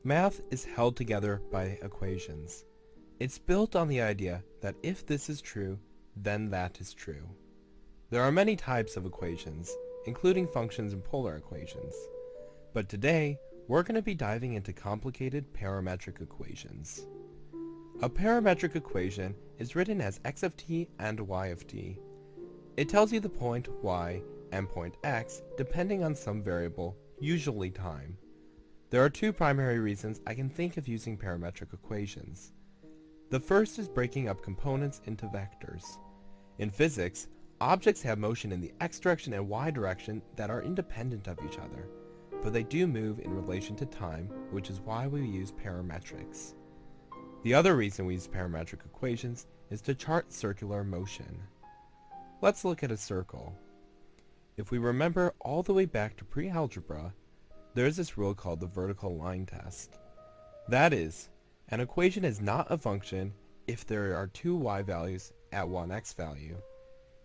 Math is held together by equations. It's built on the idea that if this is true, then that is true. There are many types of equations, including functions and polar equations. But today, we're going to be diving into complicated parametric equations. A parametric equation is written as x of t and y of t. It tells you the point y and point x depending on some variable, usually time. There are two primary reasons I can think of using parametric equations. The first is breaking up components into vectors. In physics, objects have motion in the x direction and y direction that are independent of each other, but they do move in relation to time, which is why we use parametrics. The other reason we use parametric equations is to chart circular motion. Let's look at a circle. If we remember all the way back to pre-algebra, there is this rule called the vertical line test. That is, an equation is not a function if there are two y values at one x value.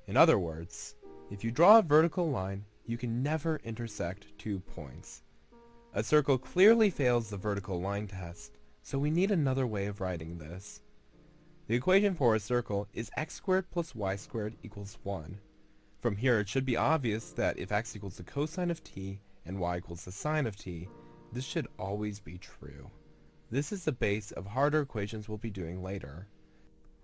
In other words, if you draw a vertical line, you can never intersect 2 points. A circle clearly fails the vertical line test, so we need another way of writing this. The equation for a circle is x squared plus y squared equals 1. From here it should be obvious that if x equals the cosine of t and y equals the sine of t, this should always be true. This is the base of harder equations we'll be doing later.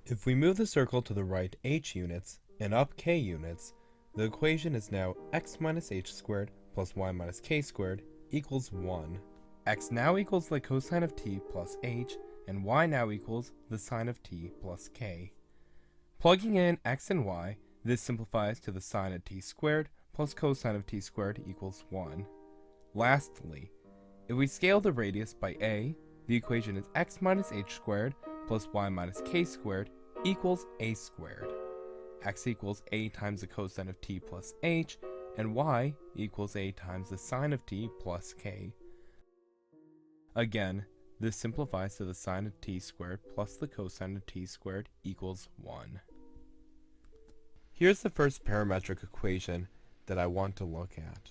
If we move the circle to the right h units and up k units, the equation is now x minus h squared plus y minus k squared equals 1. X now equals the cosine of t plus h, and y now equals the sine of t plus k. Plugging in x and y, this simplifies to the sine of t squared plus cosine of t squared equals 1. Lastly, if we scale the radius by a, the equation is x minus h squared plus y minus k squared equals a squared. X equals a times the cosine of t plus h, and y equals a times the sine of t plus k. Again, this simplifies to the sine of t squared plus the cosine of t squared equals 1. Here's the first parametric equation that I want to look at.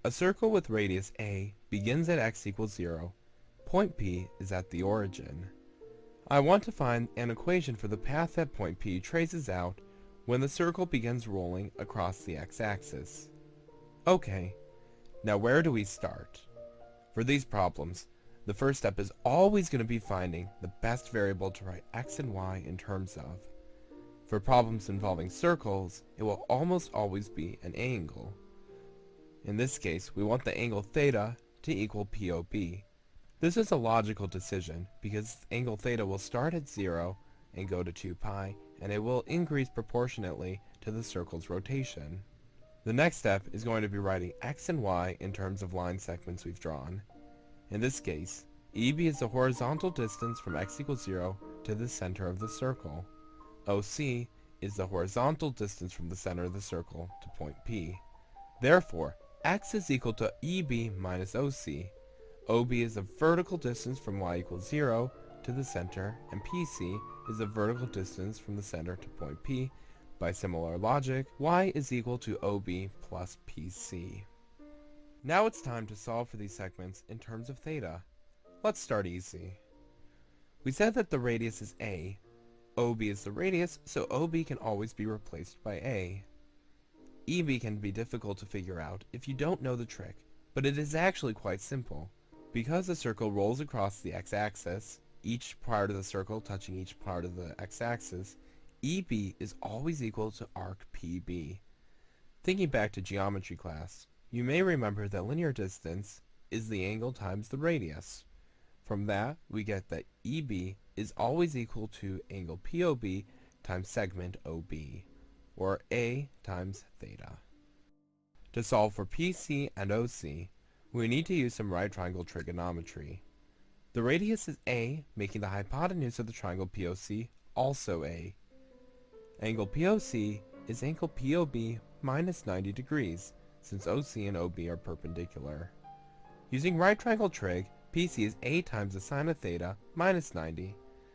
A circle with radius a begins at x equals 0. Point P is at the origin. I want to find an equation for the path that point P traces out when the circle begins rolling across the x-axis. Okay, now where do we start? For these problems, the first step is always going to be finding the best variable to write x and y in terms of. For problems involving circles, it will almost always be an angle. In this case, we want the angle theta to equal POB. This is a logical decision because angle theta will start at 0 and go to 2 pi, and it will increase proportionately to the circle's rotation. The next step is going to be writing x and y in terms of line segments we've drawn. In this case, EB is the horizontal distance from x equals 0 to the center of the circle. OC is the horizontal distance from the center of the circle to point P. Therefore, x is equal to EB minus OC. OB is the vertical distance from y equals 0 to the center, and PC is the vertical distance from the center to point P. By similar logic, y is equal to OB plus PC. Now it's time to solve for these segments in terms of theta. Let's start easy. We said that the radius is a. OB is the radius, so OB can always be replaced by a. EB can be difficult to figure out if you don't know the trick, but it is actually quite simple. Because the circle rolls across the x-axis, each part of the circle touching each part of the x-axis, EB is always equal to arc PB. Thinking back to geometry class, you may remember that linear distance is the angle times the radius. From that, we get that EB is always equal to angle POB times segment OB, or A times theta. To solve for PC and OC, we need to use some right triangle trigonometry. The radius is A, making the hypotenuse of the triangle POC also A. Angle POC is angle POB minus 90 degrees, since OC and OB are perpendicular. Using right triangle trig, PC is A times the sine of theta minus 90.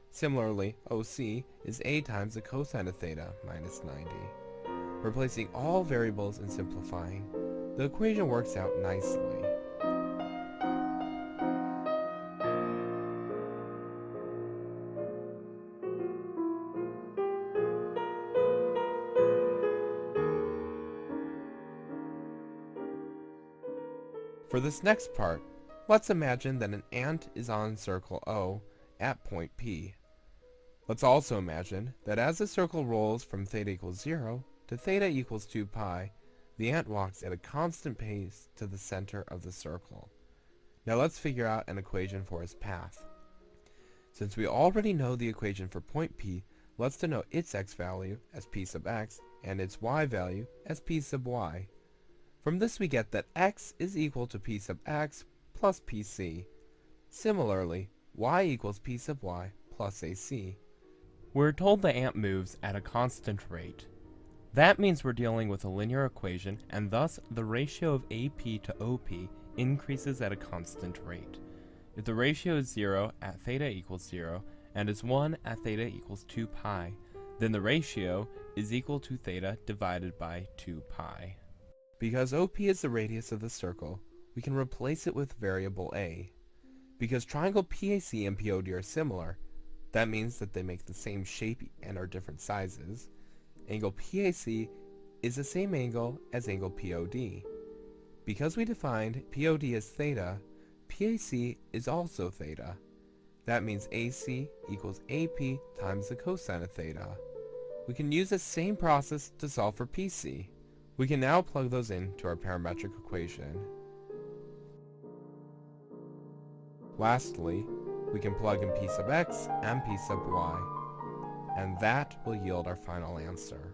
Similarly, OC is A times the cosine of theta minus 90. Replacing all variables and simplifying, the equation works out nicely. For this next part, let's imagine that an ant is on circle O at point P. Let's also imagine that as the circle rolls from theta equals 0 to theta equals 2 pi, the ant walks at a constant pace to the center of the circle. Now let's figure out an equation for its path. Since we already know the equation for point P, let's denote its x value as p sub x and its y value as p sub y. From this we get that x is equal to p sub x plus pc. Similarly, y equals p sub y plus ac. We're told the ant moves at a constant rate. That means we're dealing with a linear equation, and thus the ratio of AP to OP increases at a constant rate. If the ratio is 0 at theta equals 0 and is 1 at theta equals 2 pi, then the ratio is equal to theta divided by 2 pi. Because OP is the radius of the circle, we can replace it with variable A. Because triangle PAC and POD are similar, that means that they make the same shape and are different sizes. Angle PAC is the same angle as angle POD. Because we defined POD as theta, PAC is also theta. That means AC equals AP times the cosine of theta. We can use the same process to solve for PC. We can now plug those into our parametric equation. Lastly, we can plug in p sub x and p sub y, and that will yield our final answer.